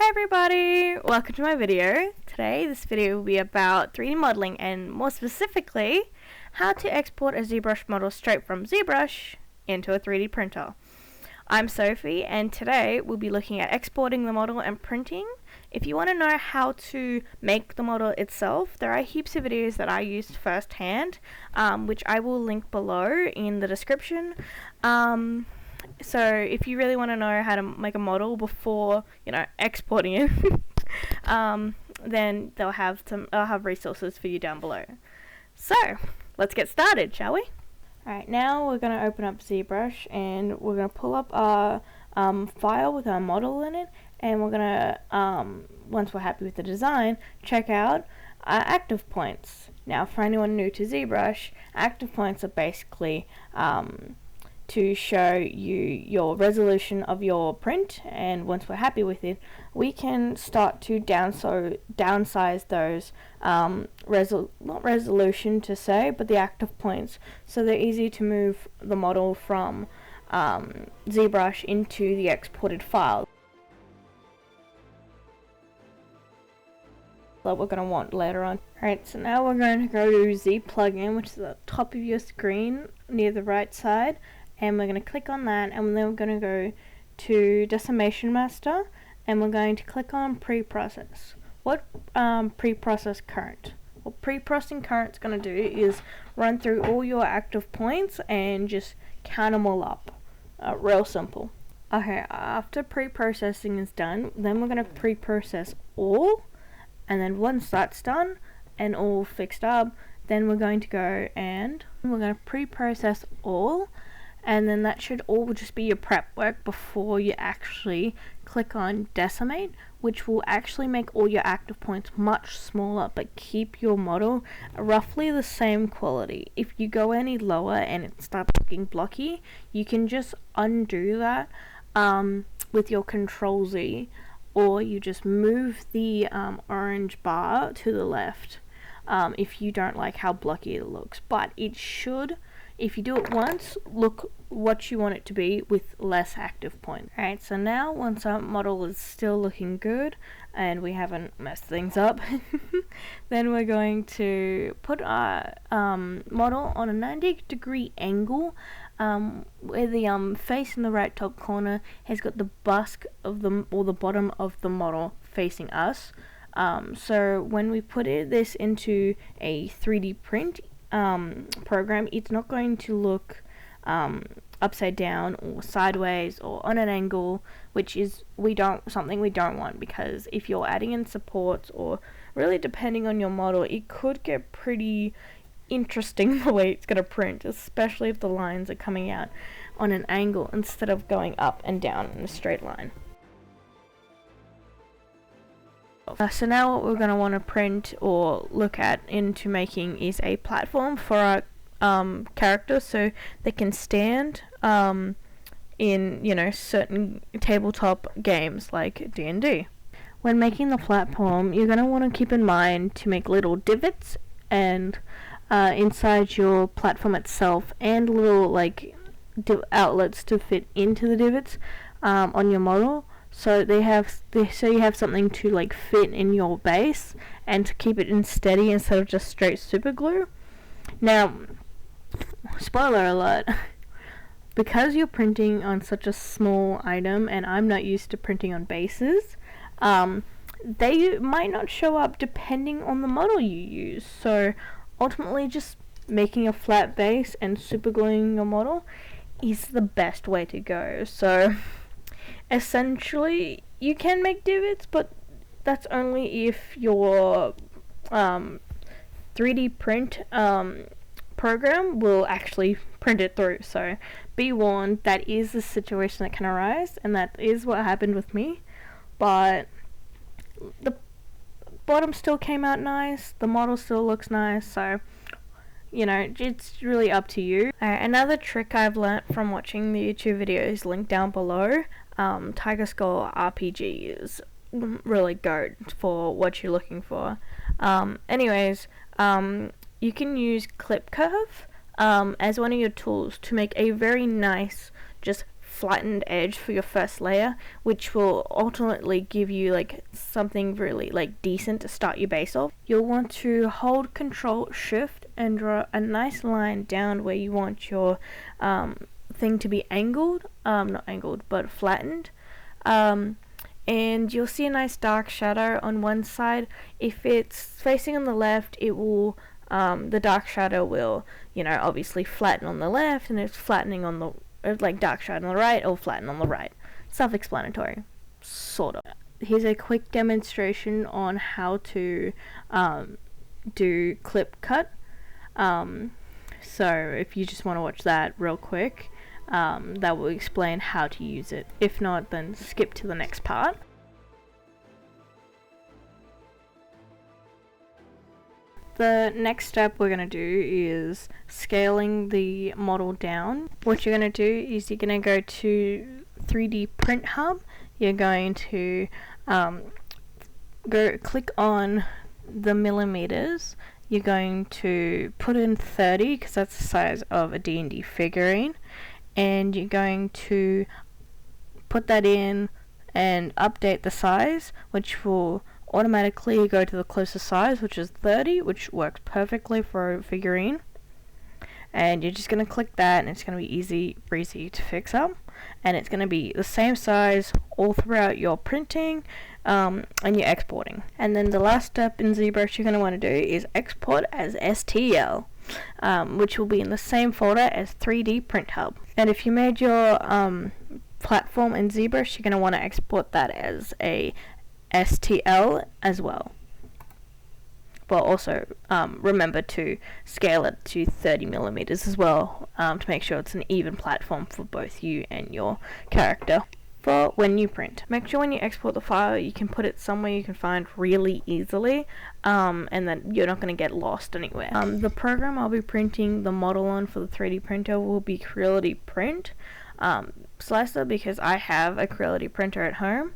Hi everybody! Welcome to my video. Today this video will be about 3D modeling and more specifically how to export a Zbrush model straight from Zbrush into a 3D printer. I'm Sophie and today we'll be looking at exporting the model and printing. If you want to know how to make the model itself, there are heaps of videos that I used firsthand, which I will link below in the description. So if you really want to know how to make a model before, exporting it, then I'll have resources for you down below. So let's get started, shall we? Alright, now we're going to open up Zbrush and we're going to pull up our file with our model in it, and we're going to, once we're happy with the design, check out our active points. Now for anyone new to Zbrush, active points are basically to show you your resolution of your print, and once we're happy with it, we can start to downsize those not resolution to say, but the active points, so they're easy to move the model from Zbrush into the exported file that we're going to want later on. Alright, so now we're going to go to Z plugin, which is at the top of your screen near the right side, and we're going to click on that, and then we're going to go to Decimation Master, and we're going to click on Pre-Process. What Pre-Process Current? What Pre-Processing Current's going to do is run through all your active points and just count them all up. Real simple. Okay, after pre-processing is done, then we're going to pre-process all, and then once that's done and all fixed up, then we're going to go and we're going to pre-process all, and then that should all just be your prep work before you actually click on decimate, which will actually make all your active points much smaller but keep your model roughly the same quality. If you go any lower and it starts looking blocky, you can just undo that with your Control Z, or you just move the orange bar to the left if you don't like how blocky it looks. But it should, if you do it once, look what you want it to be with less active points. Alright, so now once our model is still looking good and we haven't messed things up, then we're going to put our model on a 90-degree angle where the face in the right top corner has got the busk of the bottom of the model facing us. So when we put this into a 3D print program, it's not going to look upside down or sideways or on an angle, which is something we don't want, because if you're adding in supports, or really depending on your model, it could get pretty interesting the way it's going to print, especially if the lines are coming out on an angle instead of going up and down in a straight line. So now what we're going to want to print or look at into making is a platform for our characters, so they can stand in certain tabletop games like D&D. When making the platform, you're going to want to keep in mind to make little divots and inside your platform itself, and little outlets to fit into the divots on your model. So you have something to fit in your base and to keep it in steady instead of just straight super glue. Now, spoiler alert, because you're printing on such a small item and I'm not used to printing on bases, they might not show up depending on the model you use. So ultimately, just making a flat base and super gluing your model is the best way to go. So essentially, you can make divots, but that's only if your 3D print program will actually print it through. So be warned, that is the situation that can arise, and that is what happened with me. But the bottom still came out nice, the model still looks nice, so it's really up to you. Another trick I've learnt from watching the YouTube videos linked down below, Tiger Skull RPG is really good for what you're looking for. You can use Clip Curve as one of your tools to make a very nice, just flattened edge for your first layer, which will ultimately give you like something really like decent to start your base off. You'll want to hold Control Shift and draw a nice line down where you want your thing to be angled, not angled but flattened, and you'll see a nice dark shadow on one side. If it's facing on the left, it will the dark shadow will, you know, obviously flatten on the left, and it's flattening on the like dark shadow on the right, or flatten on the right. Self-explanatory, sort of. Here's a quick demonstration on how to do clip cut. So if you just want to watch that real quick, that will explain how to use it. If not, then skip to the next part. The next step we're going to do is scaling the model down. What you're going to do is you're going to go to 3D Print Hub. You're going to go click on the millimeters. You're going to put in 30 because that's the size of a D&D figurine, and you're going to put that in and update the size, which will automatically go to the closest size, which is 30, which works perfectly for a figurine. And you're just going to click that, and it's going to be easy breezy to fix up, and it's going to be the same size all throughout your printing and your exporting. And then the last step in Zbrush you're going to want to do is export as STL, which will be in the same folder as 3D Print Hub. And if you made your platform in Zbrush, you're going to want to export that as a STL as well. But also remember to scale it to 30 millimeters as well, to make sure it's an even platform for both you and your character for when you print. Make sure when you export the file you can put it somewhere you can find really easily, and that you're not going to get lost anywhere. The program I'll be printing the model on for the 3D printer will be Creality Print Slicer, because I have a Creality printer at home.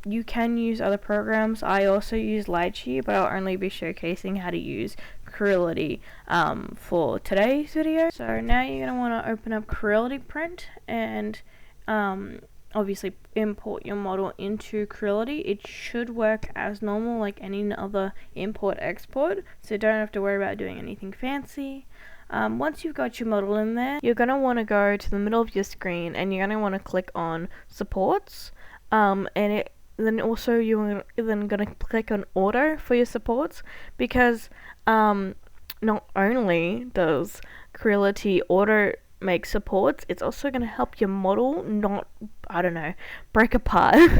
You can use other programs. I also use Lightsheet, but I'll only be showcasing how to use Creality for today's video. So now you're going to want to open up Creality Print and obviously import your model into Creality. It should work as normal like any other import export, so you don't have to worry about doing anything fancy. Once you've got your model in there, you're going to want to go to the middle of your screen and you're going to want to click on supports. Then also you're then going to click on auto for your supports, because not only does Creality auto make supports, it's also going to help your model not, I don't know, break apart.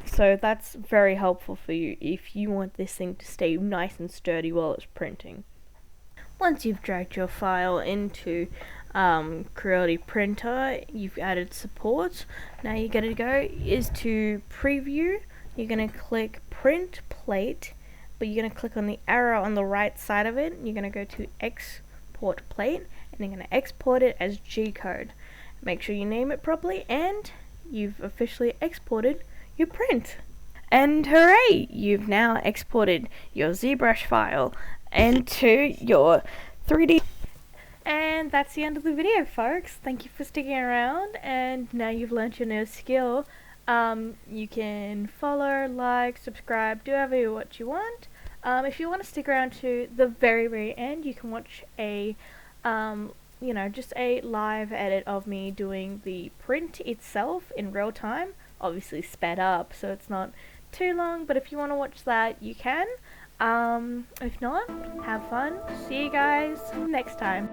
So that's very helpful for you if you want this thing to stay nice and sturdy while it's printing. Once you've dragged your file into Creality Printer, you've added support. Now you're going to go is to preview. You're going to click print plate, but you're going to click on the arrow on the right side of it. You're going to go to export plate, and you're going to export it as G-code. Make sure you name it properly, and you've officially exported your print. And hooray! You've now exported your Zbrush file into your 3D. And that's the end of the video, folks. Thank you for sticking around, and now you've learnt your new skill. You can follow, like, subscribe, do whatever what you want. If you want to stick around to the very, very end, you can watch a just a live edit of me doing the print itself in real time, obviously sped up so it's not too long, but if you want to watch that you can. If not, have fun. See you guys next time.